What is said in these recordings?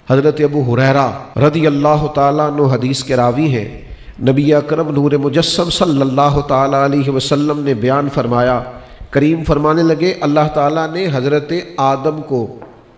حضرت ابو ہریرہ رضی اللہ تعالیٰ عنہ حدیث کے راوی ہیں، نبی اکرم نور مجسم صلی اللہ تعالیٰ علیہ وسلم نے بیان فرمایا، کریم فرمانے لگے اللہ تعالیٰ نے حضرت آدم کو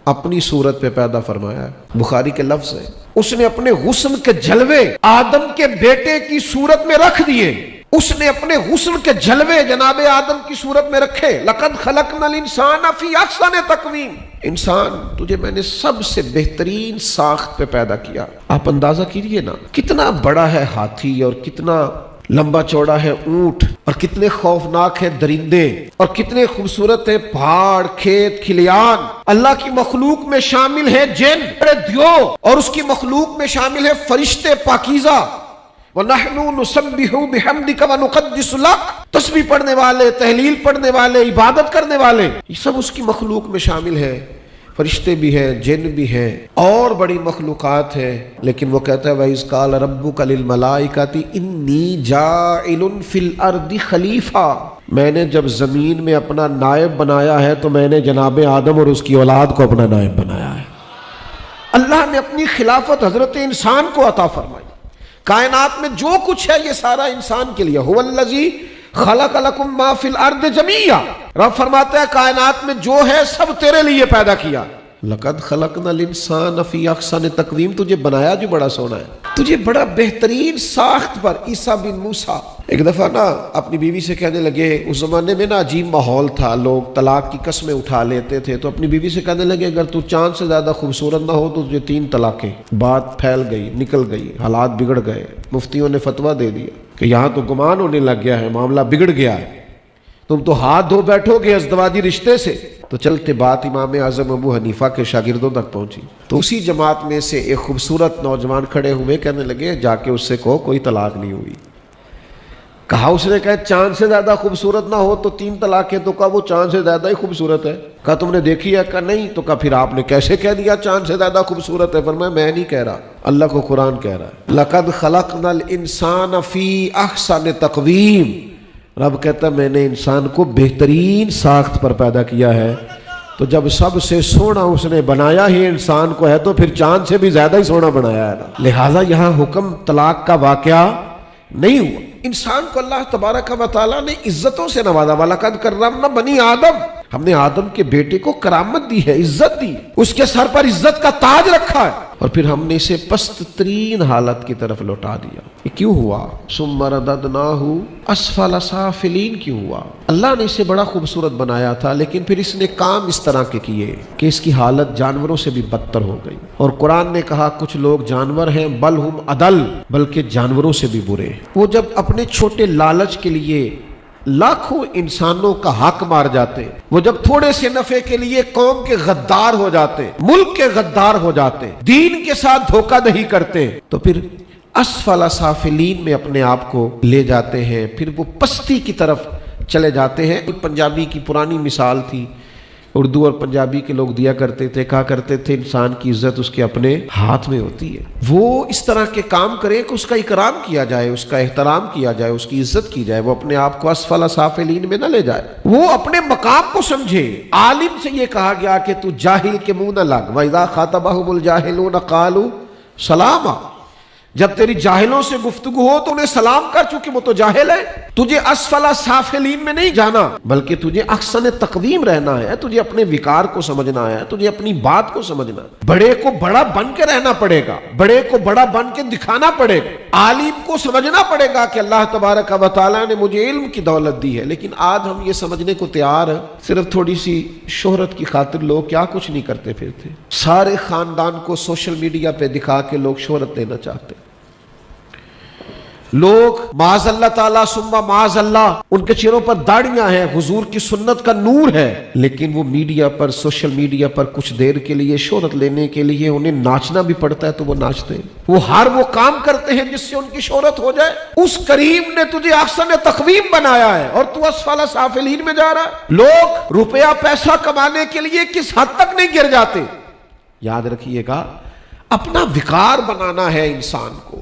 اپنی صورت پہ پیدا فرمایا ہے، بخاری کے لفظ ہے، اس نے اپنے حسن کے جلوے آدم کے بیٹے کی صورت میں رکھ دیے، اس نے اپنے حسن کے جلوے جناب آدم کی صورت میں رکھے۔ لقد خلقنا الانسان فی احسن تقویم، انسان تجھے میں نے سب سے بہترین ساخت پہ پیدا کیا۔ آپ اندازہ کیجئے نا کتنا بڑا ہے ہاتھی اور کتنا لمبا چوڑا ہے اونٹ، اور کتنے خوفناک ہے درندے، اور کتنے خوبصورت ہے پہاڑ، کھیت، کھلیان۔ اللہ کی مخلوق میں شامل ہے جن، دیو، اور اس کی مخلوق میں شامل ہے فرشتے پاکیزہ۔ وَنَحْنُ نُسَبِّحُ بِحَمْدِكَ وَنُقَدِّسُ لَكَ، تسبیح پڑھنے والے، تہلیل پڑھنے والے، عبادت کرنے والے، یہ سب اس کی مخلوق میں شامل ہے۔ فرشتے بھی ہیں، جن بھی ہیں، اور بڑی مخلوقات ہیں، لیکن وہ کہتا ہے وَإِذْ قَالَ رَبُّكَ لِلْمَلَائِكَةِ إِنِّي جَاعِلٌ فِي الْأَرْضِ خَلِيفَةً، میں نے جب زمین میں اپنا نائب بنایا ہے تو میں نے جناب آدم اور اس کی اولاد کو اپنا نائب بنایا ہے۔ اللہ نے اپنی خلافت حضرت انسان کو عطا فرمائی۔ کائنات میں جو کچھ ہے یہ سارا انسان کے لیے۔ هو الذی خلق لکم ما فی الارض جمیعا، رب فرماتا ہے کائنات میں جو ہے سب تیرے لیے پیدا کیا۔ لقد خلقنا الانسان فی احسن تقویم، تجھے بنایا جو بڑا سونا ہے، تجھے بڑا بہترین ساخت پر۔ عیسیٰ بن موسیٰ ایک دفعہ نا اپنی بیوی سے کہنے لگے، اس زمانے میں نا عجیب ماحول تھا، لوگ طلاق کی قسمیں اٹھا لیتے تھے، تو اپنی بیوی سے کہنے لگے اگر تو چاند سے زیادہ خوبصورت نہ ہو تو تجھے 3 طلاقیں۔ بات پھیل گئی، نکل گئی، حالات بگڑ گئے، مفتیوں نے فتویٰ دے دیا کہ یہاں تو گمان ہونے لگ گیا ہے، معاملہ بگڑ گیا ہے، تم تو ہاتھ دھو بیٹھو گے ازدواجی رشتے سے۔ تو چلتے بات امام اعظم ابو حنیفہ کے شاگردوں تک پہنچی، تو اسی جماعت میں سے ایک خوبصورت نوجوان کھڑے ہوئے، کہنے لگے جا کے اس سے کہو کوئی طلاق نہیں ہوئی۔ کہا اس نے کہا چاند سے زیادہ خوبصورت نہ ہو تو 3 طلاقیں، تو کہا وہ چاند سے زیادہ ہی خوبصورت ہے۔ کہا تم نے دیکھی ہے؟ کہا نہیں۔ تو کہا پھر آپ نے کیسے کہہ دیا چاند سے زیادہ خوبصورت ہے؟ فرمایا میں نہیں کہہ رہا، اللہ کو قرآن کہہ رہا ہے، لقد خلقنا الانسان فی احسن تقویم، رب کہتا ہے میں نے انسان کو بہترین ساخت پر پیدا کیا ہے۔ تو جب سب سے سونا اس نے بنایا ہی انسان کو ہے تو پھر چاند سے بھی زیادہ ہی سونا بنایا ہے نا۔ لہٰذا یہاں حکم طلاق کا واقعہ نہیں ہوا۔ انسان کو اللہ تبارک و تعالیٰ نے عزتوں سے نوازا۔ وَلَقَدْ كَرَّمْنَا بَنِي آدم، ہم نے آدم کے بیٹے کو کرامت دی ہے، عزت دی، اس کے سر پر عزت کا تاج رکھا ہے، اور پھر ہم نے اسے پست ترین حالت کی طرف لوٹا دیا۔ یہ کیوں ہوا؟ ثُمَّ رَدَدْنَاهُ أَسْفَلَ سَافِلِينَ کیوں ہوا؟ اللہ نے اسے بڑا خوبصورت بنایا تھا، لیکن پھر اس نے کام اس طرح کے کیے کہ اس کی حالت جانوروں سے بھی بدتر ہو گئی۔ اور قرآن نے کہا کچھ لوگ جانور ہیں، بل ہم عدل، بلکہ جانوروں سے بھی برے۔ وہ جب اپنے چھوٹے لالچ کے لیے لاکھوں انسانوں کا حق مار جاتے، وہ جب تھوڑے سے نفع کے لیے قوم کے غدار ہو جاتے، ملک کے غدار ہو جاتے، دین کے ساتھ دھوکہ دہی کرتے، تو پھر اسفل سافلین میں اپنے آپ کو لے جاتے ہیں، پھر وہ پستی کی طرف چلے جاتے ہیں۔ پنجابی کی پرانی مثال تھی، اردو اور پنجابی کے لوگ دیا کرتے تھے، کہا کرتے تھے انسان کی عزت اس کے اپنے ہاتھ میں ہوتی ہے۔ وہ اس طرح کے کام کرے کہ اس کا اکرام کیا جائے، اس کا احترام کیا جائے، اس کی عزت کی جائے، وہ اپنے آپ کو اسفل سافلین میں نہ لے جائے، وہ اپنے مقام کو سمجھے۔ عالم سے یہ کہا گیا کہ تو جاہل کے منہ نہ لگ، وَإِذَا خَاطَبَهُمُ الْجَاهِلُونَ قَالُوا سَلَامًا، جب تیری جاہلوں سے گفتگو ہو تو انہیں سلام کر، چونکہ وہ تو جاہل ہے۔ تجھے اسفل سافلین میں نہیں جانا، بلکہ تجھے احسن تقویم رہنا ہے، تجھے اپنے وقار کو سمجھنا ہے، تجھے اپنی بات کو سمجھنا ہے۔ بڑے کو بڑا بن کے رہنا پڑے گا، بڑے کو بڑا بن کے دکھانا پڑے گا، عالم کو سمجھنا پڑے گا کہ اللہ تبارک و تعالیٰ نے مجھے علم کی دولت دی ہے۔ لیکن آج ہم یہ سمجھنے کو تیار ہیں، صرف تھوڑی سی شہرت کی خاطر لوگ کیا کچھ نہیں کرتے پھرتے، سارے خاندان کو سوشل میڈیا پہ دکھا کے لوگ شہرت دینا چاہتے ہیں۔ لوگ معاذ اللہ تعالیٰ ثم معاذ اللہ، ان کے چہروں پر داڑیاں ہیں، حضور کی سنت کا نور ہے، لیکن وہ میڈیا پر، سوشل میڈیا پر کچھ دیر کے لیے شہرت لینے کے لیے انہیں ناچنا بھی پڑتا ہے تو وہ ناچتے ہیں، وہ ہر وہ کام کرتے ہیں جس سے ان کی شہرت ہو جائے۔ اس کریم نے تجھے احسن تقویم بنایا ہے اور تو اسفل سافلین میں جا رہا ہے۔ لوگ روپیہ پیسہ کمانے کے لیے کس حد تک نہیں گر جاتے۔ یاد رکھیے گا، اپنا وقار بنانا ہے انسان کو،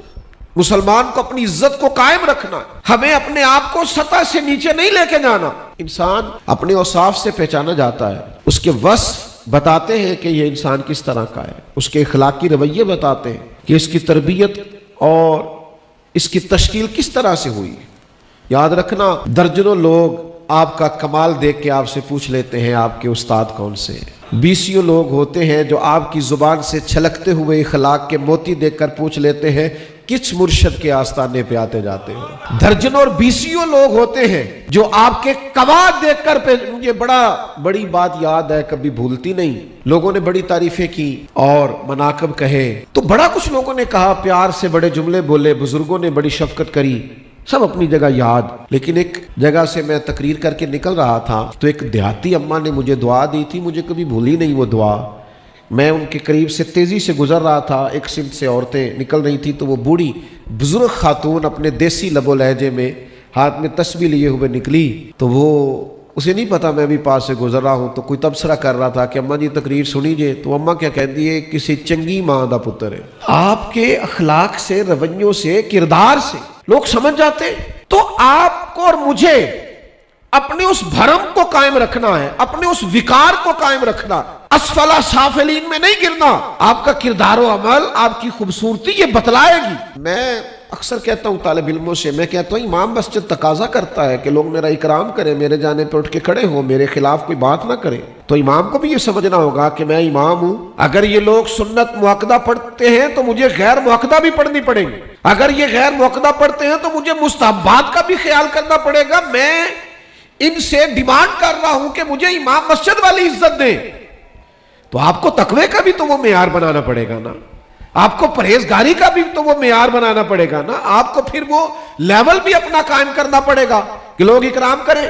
مسلمان کو اپنی عزت کو قائم رکھنا، ہمیں اپنے آپ کو سطح سے نیچے نہیں لے کے جانا۔ انسان اپنے اوصاف سے پہچانا جاتا ہے، اس کے وصف بتاتے ہیں کہ یہ انسان کس طرح کا ہے، اس کے اخلاقی رویے بتاتے ہیں کہ اس کی تربیت اور اس کی تشکیل کس طرح سے ہوئی۔ یاد رکھنا، درجنوں لوگ آپ کا کمال دیکھ کے آپ سے پوچھ لیتے ہیں آپ کے استاد کون سے ہیں، بیسیوں لوگ ہوتے ہیں جو آپ کی زبان سے چھلکتے ہوئے اخلاق کے موتی دیکھ کر پوچھ لیتے ہیں کس مرشد کے آستانے پہ آتے جاتے ہو۔ درجنوں اور بیسیوں لوگ ہوتے ہیں جو آپ کے قواعد دیکھ کر مجھے بڑی بات یاد ہے، کبھی بھولتی نہیں، لوگوں نے بڑی تعریفیں کی اور مناقب کہے تو بڑا کچھ لوگوں نے کہا، پیار سے بڑے جملے بولے، بزرگوں نے بڑی شفقت کری، سب اپنی جگہ یاد۔ لیکن ایک جگہ سے میں تقریر کر کے نکل رہا تھا تو ایک دیہاتی اماں نے مجھے دعا دی تھی، مجھے کبھی بھولی نہیں وہ دعا۔ میں ان کے قریب سے تیزی سے گزر رہا تھا، ایک سمت سے عورتیں نکل رہی تھی تو وہ بوڑھی بزرگ خاتون اپنے دیسی لب و لہجے میں ہاتھ میں تسبیح لیے ہوئے نکلی، تو وہ اسے نہیں پتا میں بھی پاس سے گزر رہا ہوں، تو کوئی تبصرہ کر رہا تھا کہ اماں جی تقریر سنی جے، تو اماں کیا کہتی ہے، کسی چنگی ماں دا پتر ہے۔ آپ کے اخلاق سے، رویوں سے، کردار سے لوگ سمجھ جاتے۔ تو آپ کو اور مجھے اپنے اس بھرم کو قائم رکھنا ہے، اپنے اس وقار کو قائم رکھنا، اسفل سافلین میں نہیں گرنا۔ آپ کا کردار و عمل، آپ کی خوبصورتی یہ بتلائے گی۔ میں اکثر کہتا ہوں طالب علموں سے، میں کہتا ہوں امام مسجد تقاضا کرتا ہے کہ لوگ میرا اکرام کریں، میرے جانے پہ اٹھ کے کھڑے ہوں، میرے خلاف کوئی بات نہ کریں۔ تو امام کو بھی یہ سمجھنا ہوگا کہ میں امام ہوں، اگر یہ لوگ سنت مؤکدہ پڑھتے ہیں تو مجھے غیر مؤکدہ بھی پڑھنی پڑے گی، اگر یہ غیر مؤکدہ پڑھتے ہیں تو مجھے مستحبات کا بھی خیال کرنا پڑے گا۔ میں ان سے ڈیمانڈ کر رہا ہوں کہ مجھے امام مسجد والی عزت دیں، تو آپ کو تقوی کا بھی تو وہ معیار بنانا پڑے گا نا، آپ کو پرہیزگاری کا بھی تو وہ معیار بنانا پڑے گا نا، آپ کو پھر وہ لیول بھی اپنا قائم کرنا پڑے گا کہ لوگ اکرام کریں۔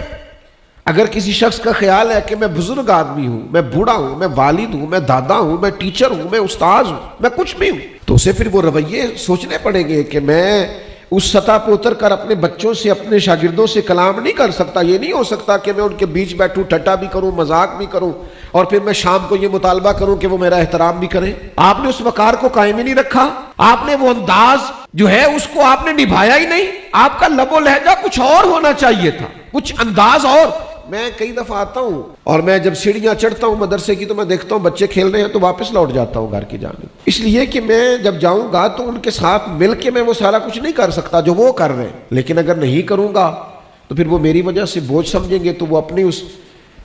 اگر کسی شخص کا خیال ہے کہ میں بزرگ آدمی ہوں، میں بوڑھا ہوں، میں والد ہوں، میں دادا ہوں، میں ٹیچر ہوں، میں استاذ ہوں، میں کچھ بھی ہوں، تو اسے پھر وہ رویے سوچنے پڑیں گے کہ میں اس سطح پہ اتر کر اپنے بچوں سے، اپنے شاگردوں سے کلام نہیں کر سکتا۔ یہ نہیں ہو سکتا کہ میں ان کے بیچ بیٹھوں، ٹھٹا بھی کروں، مذاق بھی کروں، اور پھر میں شام کو یہ مطالبہ کروں کہ وہ میرا احترام بھی کریں۔ آپ نے اس وقار کو قائم ہی نہیں رکھا، آپ نے وہ انداز جو ہے اس کو آپ نے نبھایا ہی نہیں۔ آپ کا لب و لہجہ کچھ اور ہونا چاہیے تھا، کچھ انداز اور۔ میں کئی دفعہ آتا ہوں اور میں جب سیڑھیاں چڑھتا ہوں مدرسے کی تو میں دیکھتا ہوں بچے کھیل رہے ہیں تو واپس لوٹ جاتا ہوں گھر کی جانب، اس لیے کہ میں جب جاؤں گا تو ان کے ساتھ مل کے میں وہ سارا کچھ نہیں کر سکتا جو وہ کر رہے ہیں، لیکن اگر نہیں کروں گا تو پھر وہ میری وجہ سے بوجھ سمجھیں گے، تو وہ اپنی اس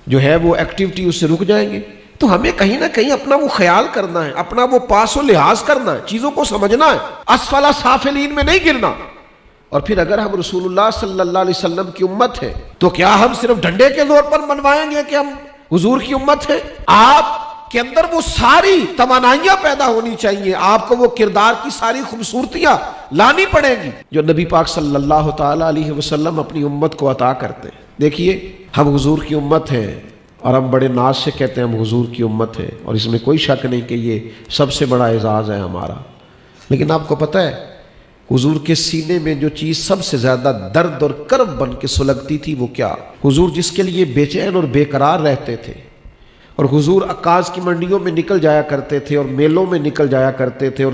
جو ہے وہ ایکٹیویٹی اس سے رک جائیں گے۔ تو ہمیں کہیں نہ کہیں اپنا وہ خیال کرنا ہے، اپنا وہ پاس و لحاظ کرنا ہے، چیزوں کو سمجھنا ہے، اسفل سافلین میں نہیں گرنا۔ اور پھر اگر ہم رسول اللہ صلی اللہ علیہ وسلم کی امت ہے تو کیا ہم صرف ڈنڈے کے زور پر منوائیں گے کہ ہم حضور کی امت ہیں؟ آپ کے اندر وہ ساری توانائیاں پیدا ہونی چاہیے، آپ کو وہ کردار کی ساری خوبصورتیاں لانی پڑے گی جو نبی پاک صلی اللہ تعالی علیہ وسلم اپنی امت کو عطا کرتے ہیں۔ دیکھیے، ہم حضور کی امت ہیں اور ہم بڑے ناز سے کہتے ہیں ہم حضور کی امت ہیں، اور اس میں کوئی شک نہیں کہ یہ سب سے بڑا اعزاز ہے ہمارا۔ لیکن آپ کو پتہ ہے حضور کے سینے میں جو چیز سب سے زیادہ درد اور کرب بن کے سلگتی تھی وہ کیا؟ حضور جس کے لیے بے چین اور بے قرار رہتے تھے، اور حضور عکاظ کی منڈیوں میں نکل جایا کرتے تھے اور میلوں میں نکل جایا کرتے تھے، اور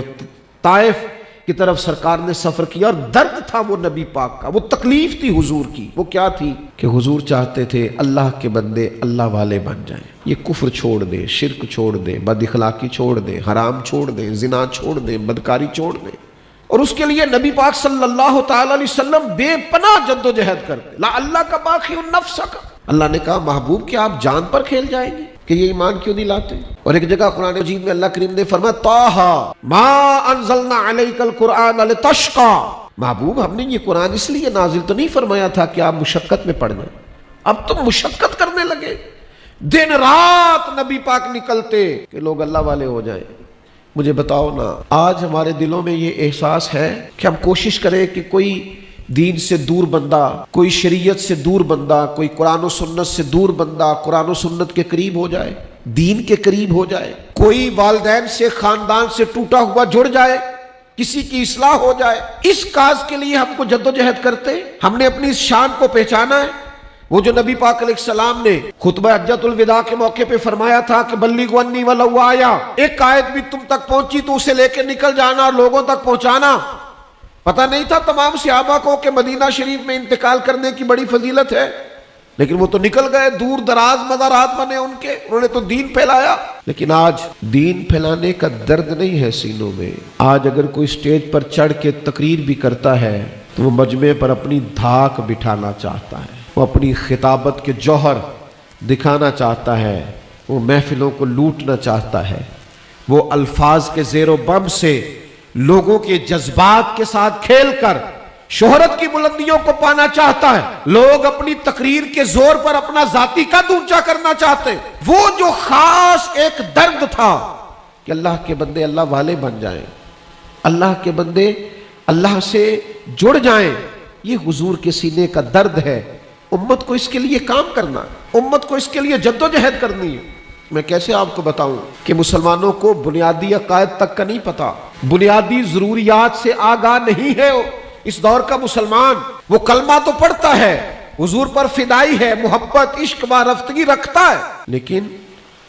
طائف کی طرف سرکار نے سفر کیا، اور درد تھا وہ نبی پاک کا، وہ تکلیف تھی حضور کی۔ وہ کیا تھی کہ حضور چاہتے تھے اللہ کے بندے اللہ والے بن جائیں، یہ کفر چھوڑ دیں، شرک چھوڑ دیں، بد اخلاقی چھوڑ دیں، حرام چھوڑ دیں، زنا چھوڑ دیں، بدکاری چھوڑ دیں۔ اور اس کے لیے نبی پاک صلی اللہ تعالی علیہ وسلم بے پناہ جد و جہد کرتے۔ لا اللہ کا باقی النفس کا، اللہ نے کہا محبوب کیا آپ جان پر کھیل جائیں گے کہ یہ ایمان کیوں نہیں لاتے؟ اور ایک جگہ قرآن مجید میں اللہ کریم نے فرمایا طٰہٰ ما انزلنا علیک القرآن لتشقیٰ، محبوب ہم نے یہ قرآن اس لیے نازل تو نہیں فرمایا تھا کہ آپ مشقت میں پڑ جائیں، اب تم مشقت کرنے لگے۔ دن رات نبی پاک نکلتے کہ لوگ اللہ والے ہو جائیں۔ مجھے بتاؤ نا، آج ہمارے دلوں میں یہ احساس ہے کہ ہم کوشش کریں کہ کوئی دین سے دور بندہ، کوئی شریعت سے دور بندہ، کوئی قرآن و سنت سے دور بندہ قرآن و سنت کے قریب ہو جائے، دین کے قریب ہو جائے، کوئی والدین سے، خاندان سے ٹوٹا ہوا جڑ جائے، کسی کی اصلاح ہو جائے۔ اس کاز کے لیے ہم کو جد و جہد کرتے، ہم نے اپنی اس شان کو پہچانا ہے۔ وہ جو نبی پاک علیہ السلام نے خطبہ حجۃ الوداع کے موقع پہ فرمایا تھا کہ بلغوا عنی ولو آیا، ایک آیت بھی تم تک پہنچی تو اسے لے کے نکل جانا اور لوگوں تک پہنچانا۔ پتہ نہیں تھا تمام صحابہ کو کہ مدینہ شریف میں انتقال کرنے کی بڑی فضیلت ہے، لیکن وہ تو نکل گئے، دور دراز مزارات بنے ان کے، انہوں نے تو دین پھیلایا۔ لیکن آج دین پھیلانے کا درد نہیں ہے سینوں میں۔ آج اگر کوئی سٹیج پر چڑھ کے تقریر بھی کرتا ہے تو وہ مجمع پر اپنی دھاک بٹھانا چاہتا ہے، وہ اپنی خطابت کے جوہر دکھانا چاہتا ہے، وہ محفلوں کو لوٹنا چاہتا ہے، وہ الفاظ کے زیر و بم سے لوگوں کے جذبات کے ساتھ کھیل کر شہرت کی بلندیوں کو پانا چاہتا ہے۔ لوگ اپنی تقریر کے زور پر اپنا ذاتی قد اونچا کرنا چاہتے ہیں۔ وہ جو خاص ایک درد تھا کہ اللہ کے بندے اللہ والے بن جائیں، اللہ کے بندے اللہ سے جڑ جائیں، یہ حضور کے سینے کا درد ہے۔ امت کو اس کے لیے کام کرنا، امت کو اس کے لیے جدوجہد کرنی ہے۔ میں کیسے آپ کو بتاؤں کہ مسلمانوں کو بنیادی عقائد تک کا نہیں پتا، بنیادی ضروریات سے آگاہ نہیں ہے۔ اس دور کا مسلمان وہ کلمہ تو پڑھتا ہے، حضور پر فدائی ہے، محبت عشق وارفتگی رکھتا ہے، لیکن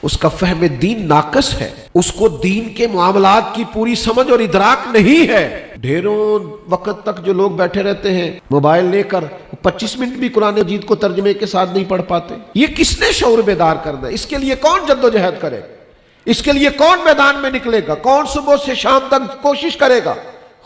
اس کا فہم دین ناقص ہے، اس کو دین کے معاملات کی پوری سمجھ اور ادراک نہیں ہے۔ ڈھیروں وقت تک جو لوگ بیٹھے رہتے ہیں موبائل لے کر، 25 منٹ بھی قرآن مجید کو ترجمے کے ساتھ نہیں پڑھ پاتے۔ یہ کس نے شعور بیدار کرنا ہے؟ اس کے لیے کون جدوجہد کرے؟ اس کے لیے کون میدان میں نکلے گا؟ کون صبح سے شام تک کوشش کرے گا؟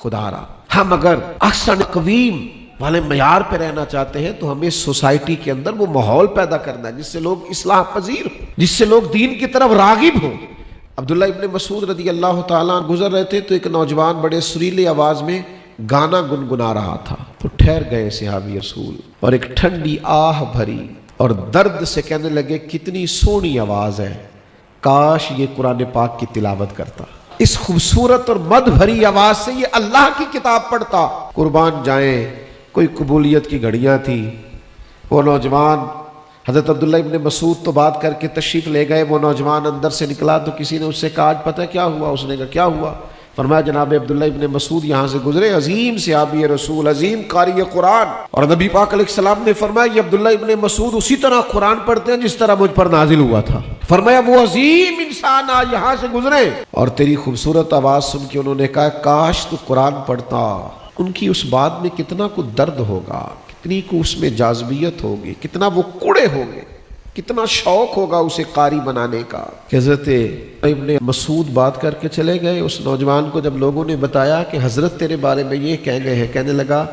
خدا را، ہم اگر احسن تقویم والے معیار پہ رہنا چاہتے ہیں تو ہمیں سوسائٹی کے اندر وہ ماحول پیدا کرنا ہے جس سے لوگ اصلاح پذیر ہوں، جس سے لوگ دین کی طرف راغب ہوں۔ عبداللہ ابن مسعود رضی اللہ تعالیٰ گزر رہے تھے تو ایک نوجوان بڑے سریلے آواز میں گانا گنگنا رہا تھا، تو ٹھہر گئے صحابی رسول اور ایک ٹھنڈی آہ بھری اور درد سے کہنے لگے کتنی سونی آواز ہے، کاش یہ قرآن پاک کی تلاوت کرتا، اس خوبصورت اور مدھ بھری آواز سے یہ اللہ کی کتاب پڑھتا۔ قربان جائیں، کوئی قبولیت کی گھڑیاں تھی۔ وہ نوجوان حضرت عبداللہ ابن مسعود تو بات کر کے تشریف لے گئے، وہ نوجوان اندر سے نکلا تو کسی نے اس سے کہا آج پتہ کیا ہوا؟ اس نے کہا کیا ہوا؟ فرمایا جناب عبداللہ ابن مسعود یہاں سے گزرے، عظیم صحابی رسول، عظیم قاری قرآن، اور نبی پاک علیہ السلام نے فرمایا یہ عبداللہ ابن مسعود اسی طرح قرآن پڑھتے ہیں جس طرح مجھ پر نازل ہوا تھا۔ فرمایا وہ عظیم انسان آج یہاں سے گزرے اور تیری خوبصورت آواز سن کے انہوں نے کہا کاش تو قرآن پڑھتا۔ ان کی اس بات میں کتنا کو درد ہوگا، کتنی کو اس میں جاذبیت ہوگی، کتنا وہ کوڑے ہوں گے، کتنا شوق ہوگا اسے قاری بنانے کا۔ کہ حضرت ابن مسعود بات کر کے چلے گئے، اس نوجوان کو جب لوگوں نے بتایا کہ حضرت تیرے بارے میں یہ کہہ گئے ہیں، کہنے لگا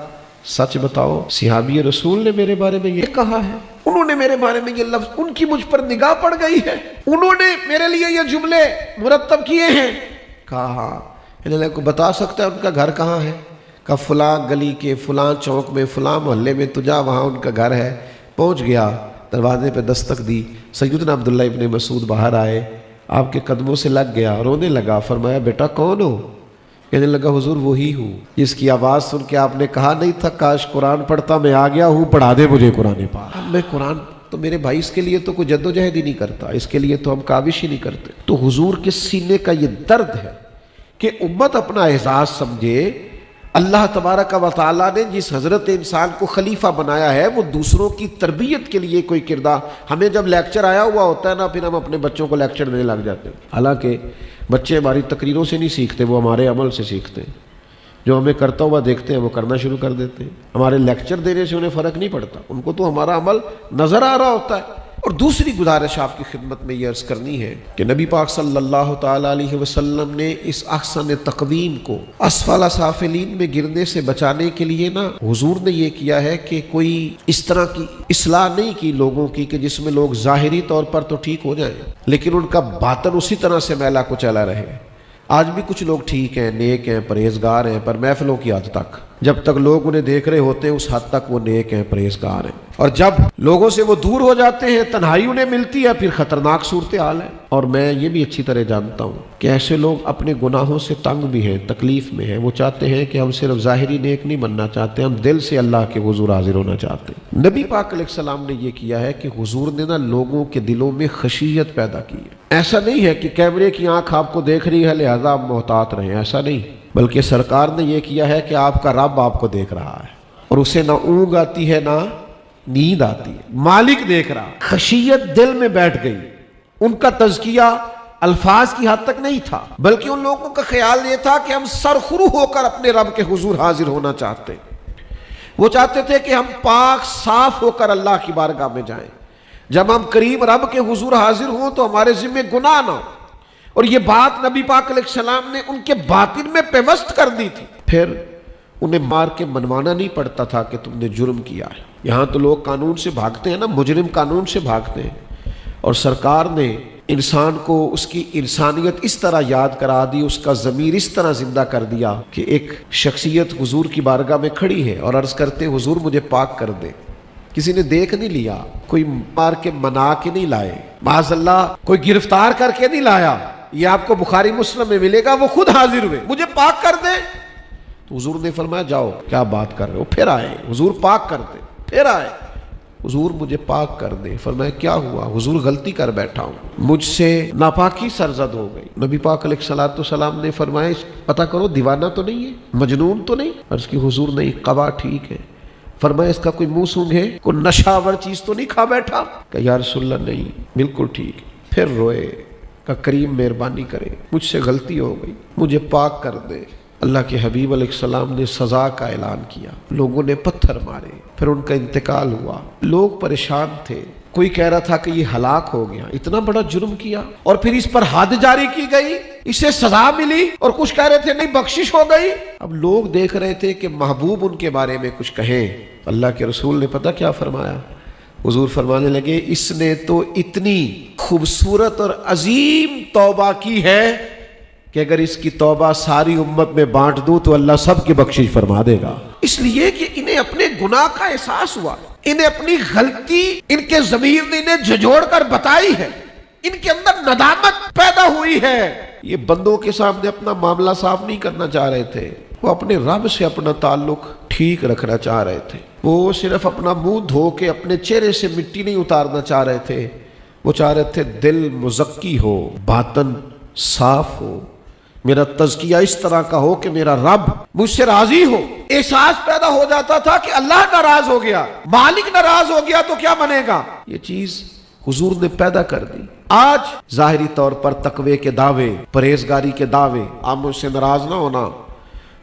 سچ بتاؤ صحابی رسول نے میرے بارے میں یہ کہا ہے؟ انہوں نے میرے بارے میں یہ لفظ، ان کی مجھ پر نگاہ پڑ گئی ہے، انہوں نے میرے لیے یہ جملے مرتب کیے ہیں۔ کہا انہیں کو بتا سکتا ہے ان کا گھر کہاں ہے؟ کہا فلاں گلی کے فلاں چوک میں فلاں محلے میں، تو جا وہاں ان کا گھر ہے۔ پہنچ گیا، دروازے پہ دستک دی، سیدنا عبداللہ ابن مسعود باہر آئے، آپ کے قدموں سے لگ گیا، رونے لگا، فرمایا بیٹا کون ہو؟ کہنے لگا حضور وہی ہوں جس کی آواز سن کے آپ نے کہا نہیں تھا کاش قرآن پڑھتا، میں آ گیا ہوں، پڑھا دے مجھے قرآن پاک۔ اب میں قرآن تو میرے بھائی اس کے لیے تو کوئی جدوجہد ہی نہیں کرتا، اس کے لیے تو ہم کاوش ہی نہیں کرتے۔ تو حضور کے سینے کا یہ درد ہے کہ امت اپنا اعزاز سمجھے۔ اللہ تبارک و تعالیٰ نے جس حضرت انسان کو خلیفہ بنایا ہے وہ دوسروں کی تربیت کے لیے کوئی کردار، ہمیں جب لیکچر آیا ہوا ہوتا ہے نا پھر ہم اپنے بچوں کو لیکچر دینے لگ جاتے ہیں، حالانکہ بچے ہماری تقریروں سے نہیں سیکھتے، وہ ہمارے عمل سے سیکھتے ہیں، جو ہمیں کرتا ہوا دیکھتے ہیں وہ کرنا شروع کر دیتے ہیں۔ ہمارے لیکچر دینے سے انہیں فرق نہیں پڑتا، ان کو تو ہمارا عمل نظر آ رہا ہوتا ہے۔ اور دوسری گزارش آپ کی خدمت میں یہ عرض کرنی ہے کہ نبی پاک صلی اللہ تعالیٰ علیہ وسلم نے اس احسن تقویم کو اسفل سافلین میں گرنے سے بچانے کے لیے نا حضور نے یہ کیا ہے کہ کوئی اس طرح کی اصلاح نہیں کی لوگوں کی کہ جس میں لوگ ظاہری طور پر تو ٹھیک ہو جائیں لیکن ان کا باطن اسی طرح سے میلا کچیلا رہے۔ آج بھی کچھ لوگ ٹھیک ہیں، نیک ہیں، پرہیزگار ہیں، پر محفلوں کی حد تک، جب تک لوگ انہیں دیکھ رہے ہوتے ہیں اس حد تک وہ نیک ہیں، پرہیزگار ہیں، اور جب لوگوں سے وہ دور ہو جاتے ہیں، تنہائی انہیں ملتی ہے، پھر خطرناک صورتحال ہے۔ اور میں یہ بھی اچھی طرح جانتا ہوں کہ ایسے لوگ اپنے گناہوں سے تنگ بھی ہیں، تکلیف میں ہیں، وہ چاہتے ہیں کہ ہم صرف ظاہری نیک نہیں بننا چاہتے، ہم دل سے اللہ کے حضور حاضر ہونا چاہتے ہیں۔ نبی پاک علیہ السلام نے یہ کیا ہے کہ حضور نے نا لوگوں کے دلوں میں خشیت پیدا کی ہے۔ ایسا نہیں ہے کہ کیمرے کی آنکھ آپ کو دیکھ رہی ہے لہذا آپ محتاط رہیں، ایسا نہیں، بلکہ سرکار نے یہ کیا ہے کہ آپ کا رب آپ کو دیکھ رہا ہے اور اسے نہ اونگ آتی ہے نہ نیند آتی ہے، مالک دیکھ رہا۔ خشیت دل میں بیٹھ گئی، ان کا تزکیہ الفاظ کی حد تک نہیں تھا بلکہ ان لوگوں کا خیال یہ تھا کہ ہم سرخرو ہو کر اپنے رب کے حضور حاضر ہونا چاہتے ہیں۔ وہ چاہتے تھے کہ ہم پاک صاف ہو کر اللہ کی بارگاہ میں جائیں، جب ہم کریم رب کے حضور حاضر ہوں تو ہمارے ذمہ گناہ نہ ہو۔ اور یہ بات نبی پاک علیہ السلام نے ان کے باطن میں پیوست کر دی تھی۔ پھر انہیں مار کے منوانا نہیں پڑتا تھا کہ تم نے جرم کیا ہے۔ یہاں تو لوگ قانون سے بھاگتے ہیں نا، مجرم قانون سے بھاگتے ہیں، اور سرکار نے انسان کو اس کی انسانیت اس طرح یاد کرا دی، اس کا ضمیر اس طرح زندہ کر دیا کہ ایک شخصیت حضور کی بارگاہ میں کھڑی ہے اور عرض کرتے حضور مجھے پاک کر دے۔ کسی نے دیکھ نہیں لیا، کوئی مار کے منا کے نہیں لائے، معاذ اللہ کوئی گرفتار کر کے نہیں لایا، یہ آپ کو بخاری مسلم میں ملے گا، وہ خود حاضر ہوئے مجھے پاک کر دے۔ تو حضور نے فرمایا جاؤ، کیا بات کر رہے ہو؟ پھر آئے حضور پاک کر دے، پھر آئے حضور مجھے پاک کر دے۔ فرمایا کیا ہوا؟ حضور غلطی کر بیٹھا ہوں، مجھ سے ناپاکی سرزد ہو گئی۔ نبی پاک علیہ الصلوۃ والسلام نے فرمایا پتہ کرو دیوانہ تو نہیں ہے، مجنون تو نہیں؟ عرض کی حضور نہیں، قوا ٹھیک ہے۔ فرمایا اس کا کوئی منہ سونگ ہے، کوئی نشاور چیز تو نہیں کھا بیٹھا؟ کہ یا رسول اللہ نہیں، بالکل ٹھیک۔ پھر روئے کہ کریم مہربانی کرے، مجھ سے غلطی ہو گئی، مجھے پاک کر دے۔ اللہ کے حبیب علیہ السلام نے سزا کا اعلان کیا، لوگوں نے پتھر مارے، پھر ان کا انتقال ہوا۔ لوگ پریشان تھے، کوئی کہہ رہا تھا کہ یہ ہلاک ہو گیا، اتنا بڑا جرم کیا اور پھر اس پر حد جاری کی گئی، اسے سزا ملی، اور کچھ کہہ رہے تھے نہیں بخشش ہو گئی۔ اب لوگ دیکھ رہے تھے کہ محبوب ان کے بارے میں کچھ کہیں۔ اللہ کے رسول نے پتہ کیا فرمایا؟ حضور فرمانے لگے اس نے تو اتنی خوبصورت اور عظیم توبہ کی ہے کہ اگر اس کی توبہ ساری امت میں بانٹ دوں تو اللہ سب کی بخشش فرما دے گا۔ اس لیے کہ انہیں اپنے گناہ کا احساس ہوا، انہیں اپنی غلطی ان کے ضمیر نے انہیں جھنجھوڑ کر بتائی ہے، ان کے اندر ندامت پیدا ہوئی ہے۔ یہ بندوں کے سامنے اپنا معاملہ صاف نہیں کرنا چاہ رہے تھے، وہ اپنے رب سے اپنا تعلق ٹھیک رکھنا چاہ رہے تھے۔ وہ صرف اپنا منہ دھو کے اپنے چہرے سے مٹی نہیں اتارنا چاہ رہے تھے، وہ چاہ رہے تھے دل مزکی ہو، باطن صاف ہو، میرا تزکیہ اس طرح کا ہو کہ میرا رب مجھ سے راضی ہو۔ احساس پیدا ہو جاتا تھا کہ اللہ ناراض ہو گیا، مالک ناراض ہو گیا تو کیا بنے گا؟ یہ چیز حضور نے پیدا کر دی۔ آج ظاہری طور پر تقوی کے دعوے، پرہیزگاری کے دعوے، آپ مجھ سے ناراض نہ ہونا،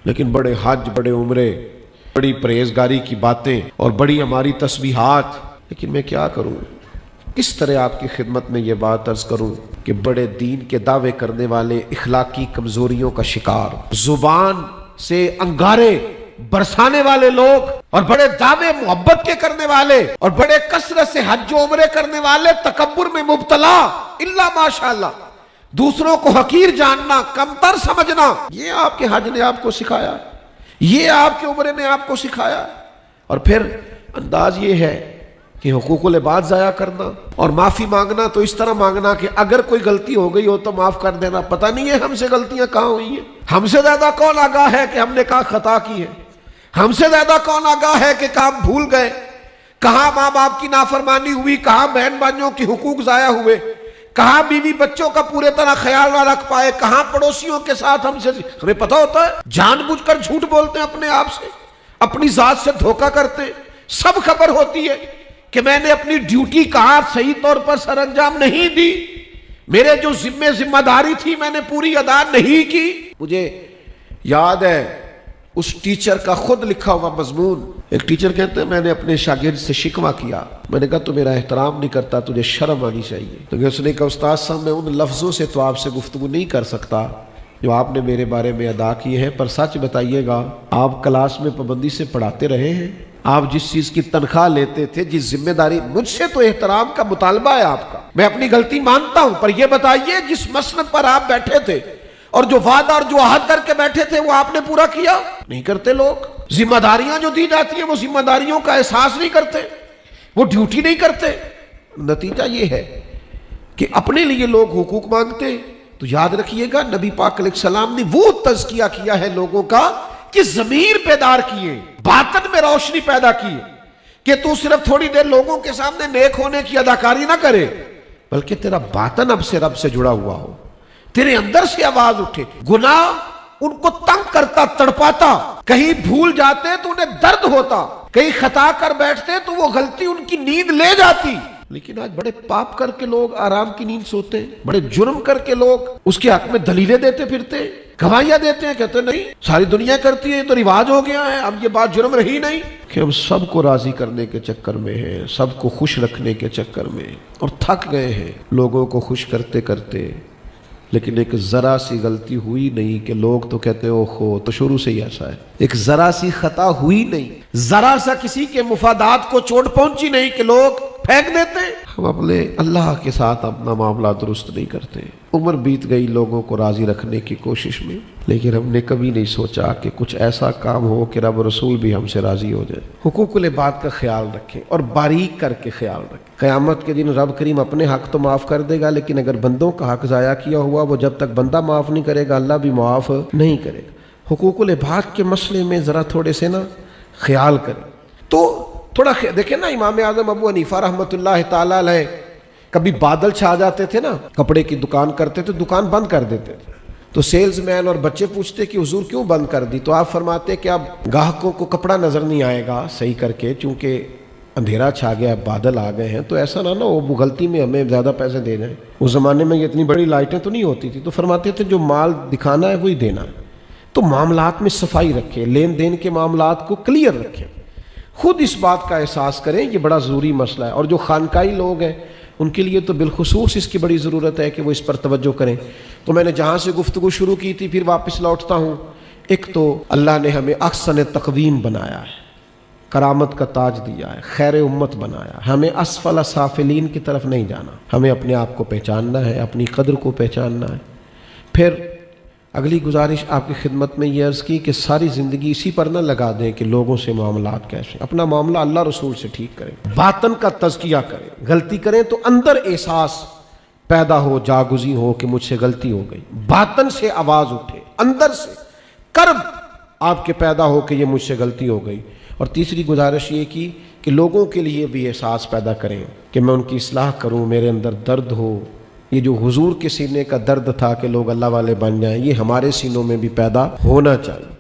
لیکن بڑے حج، بڑے عمرے، بڑی پرہیزگاری کی باتیں اور بڑی ہماری تسبیحات، لیکن میں کیا کروں؟ کس طرح آپ کی خدمت میں یہ بات عرض کروں کہ بڑے دین کے دعوے کرنے والے اخلاقی کمزوریوں کا شکار، زبان سے انگارے برسانے والے لوگ، اور بڑے دعوے محبت کے کرنے والے اور بڑے کثرت سے حج و عمرے کرنے والے تکبر میں مبتلا، الا ماشاءاللہ، دوسروں کو حقیر جاننا، کمتر سمجھنا، یہ آپ کے حج نے آپ کو سکھایا، یہ آپ کے عمرے نے آپ کو سکھایا۔ اور پھر انداز یہ ہے کہ حقوق العباد ضائع کرنا اور معافی مانگنا تو اس طرح مانگنا کہ اگر کوئی غلطی ہو گئی ہو تو معاف کر دینا۔ پتہ نہیں ہے ہم سے غلطیاں کہاں ہوئی ہیں؟ ہم سے زیادہ کون آگاہ ہے کہ ہم نے کہاں خطا کی ہے؟ ہم سے زیادہ کون آگاہ ہے کہ کہاں بھول گئے، کہاں ماں باپ کی نافرمانی ہوئی، کہاں بہن بھائیوں کے حقوق ضائع ہوئے، کہاں بیوی بچوں کا پورے طرح خیال نہ رکھ پائے، کہاں پڑوسیوں کے ساتھ ہمیں پتہ ہوتا ہے، جان بوجھ کر جھوٹ بولتے ہیں اپنے آپ سے، اپنی ذات سے دھوکہ کرتے ہیں، سب خبر ہوتی ہے کہ میں نے اپنی ڈیوٹی کہاں صحیح طور پر سر انجام نہیں دی، میرے جو ذمہ داری تھی میں نے پوری ادا نہیں کی۔ مجھے یاد ہے اس ٹیچر کا خود لکھا ہوا مضمون، ایک ٹیچر کہتے ہیں میں نے اپنے شاگرد سے شکوہ کیا، میں نے کہا تو میرا احترام نہیں کرتا، تجھے شرم آنی چاہیے۔ تو اس نے کہا استاد صاحب میں ان لفظوں سے تو آپ سے گفتگو نہیں کر سکتا جو آپ نے میرے بارے میں ادا کیے ہیں، پر سچ بتائیے گا آپ کلاس میں پابندی سے پڑھاتے رہے ہیں؟ آپ جس چیز کی تنخواہ لیتے تھے، جس ذمہ داری، مجھ سے تو احترام کا مطالبہ ہے آپ کا، میں اپنی غلطی مانتا ہوں، پر یہ بتائیے جس مسند پر آپ بیٹھے تھے اور جو وعدہ اور جو عہد کر کے بیٹھے تھے وہ آپ نے پورا کیا؟ نہیں کرتے لوگ۔ ذمہ داریاں جو دی جاتی ہیں وہ ذمہ داریوں کا احساس نہیں کرتے، وہ ڈیوٹی نہیں کرتے۔ نتیجہ یہ ہے کہ اپنے لیے لوگ حقوق مانگتے، تو یاد رکھیے گا نبی پاک علیہ السلام نے وہ تزکیہ کیا ہے لوگوں کا کہ ضمیر بیدار کیے، باطن میں روشنی پیدا کی کہ تو صرف تھوڑی دیر لوگوں کے سامنے نیک ہونے کی اداکاری نہ کرے، بلکہ تیرا باطن اب سے رب سے جڑا ہوا ہو، تیرے اندر سے آواز اٹھے۔ گناہ ان کو تنگ کرتا، تڑپاتا، کہیں بھول جاتے تو انہیں درد ہوتا، کہیں خطا کر بیٹھتے تو وہ غلطی ان کی نیند لے جاتی۔ لیکن آج بڑے پاپ کر کے لوگ آرام کی نیند سوتے ہیں، بڑے جرم کر کے لوگ اس کے حق میں دلیلیں دیتے پھرتے ہیں۔ گواہیاں دیتے ہیں، کہتے ہیں نہیں ساری دنیا کرتی ہے، یہ تو رواج ہو گیا ہے، اب یہ بات جرم رہی نہیں، کہ ہم سب کو راضی کرنے کے چکر میں ہیں، سب کو خوش رکھنے کے چکر میں، اور تھک گئے ہیں لوگوں کو خوش کرتے کرتے۔ لیکن ایک ذرا سی غلطی ہوئی نہیں کہ لوگ تو کہتے او خو، تو شروع سے ہی ایسا ہے، ایک ذرا سی خطا ہوئی نہیں، ذرا سا کسی کے مفادات کو چوٹ پہنچی نہیں کہ لوگ پھینک دیتے۔ ہم اپنے اللہ کے ساتھ اپنا معاملہ درست نہیں کرتے، عمر بیت گئی لوگوں کو راضی رکھنے کی کوشش میں، لیکن ہم نے کبھی نہیں سوچا کہ کچھ ایسا کام ہو کہ رب رسول بھی ہم سے راضی ہو جائے۔ حقوق العباد کا خیال رکھیں اور باریک کر کے خیال رکھیں۔ قیامت کے دن رب کریم اپنے حق تو معاف کر دے گا، لیکن اگر بندوں کا حق ضائع کیا ہوا وہ جب تک بندہ معاف نہیں کرے گا اللہ بھی معاف نہیں کرے گا۔ حقوق العباد کے مسئلے میں ذرا تھوڑے سے نا خیال کریں۔ تو تھوڑا دیکھیں نا، امام اعظم ابو حنیفہ رحمۃ اللہ تعالی علیہ کبھی بادل چھا جاتے تھے نا، کپڑے کی دکان کرتے تھے، دکان بند کر دیتے تھے، تو سیلز مین اور بچے پوچھتے کہ حضور کیوں بند کر دی؟ تو آپ فرماتے کہ اب گاہکوں کو کپڑا نظر نہیں آئے گا صحیح کر کے، چونکہ اندھیرا چھا گیا، بادل آ گئے ہیں، تو ایسا نہ وہ غلطی میں ہمیں زیادہ پیسے دے جائیں۔ اس زمانے میں یہ اتنی بڑی لائٹیں تو نہیں ہوتی تھی، تو فرماتے تھے جو مال دکھانا ہے وہی دینا ہے۔ تو معاملات میں صفائی رکھیں، لین دین کے معاملات کو کلیئر رکھیں، خود اس بات کا احساس کریں، یہ بڑا ضروری مسئلہ ہے۔ اور جو خانقاہی لوگ ہیں ان کے لیے تو بالخصوص اس کی بڑی ضرورت ہے کہ وہ اس پر توجہ کریں۔ تو میں نے جہاں سے گفتگو شروع کی تھی پھر واپس لوٹتا ہوں۔ ایک تو اللہ نے ہمیں احسن تقویم بنایا ہے، کرامت کا تاج دیا ہے، خیر امت بنایا ہے، ہمیں اسفل سافلین کی طرف نہیں جانا، ہمیں اپنے آپ کو پہچاننا ہے، اپنی قدر کو پہچاننا ہے۔ پھر اگلی گزارش آپ کی خدمت میں یہ عرض کی کہ ساری زندگی اسی پر نہ لگا دیں کہ لوگوں سے معاملات کیسے، اپنا معاملہ اللہ رسول سے ٹھیک کریں، باطن کا تزکیہ کریں، غلطی کریں تو اندر احساس پیدا ہو، جاگزی ہو کہ مجھ سے غلطی ہو گئی، باطن سے آواز اٹھے، اندر سے کرب آپ کے پیدا ہو کہ یہ مجھ سے غلطی ہو گئی۔ اور تیسری گزارش یہ کی کہ لوگوں کے لیے بھی احساس پیدا کریں کہ میں ان کی اصلاح کروں، میرے اندر درد ہو، یہ جو حضور کے سینے کا درد تھا کہ لوگ اللہ والے بن جائیں، یہ ہمارے سینوں میں بھی پیدا ہونا چاہیے۔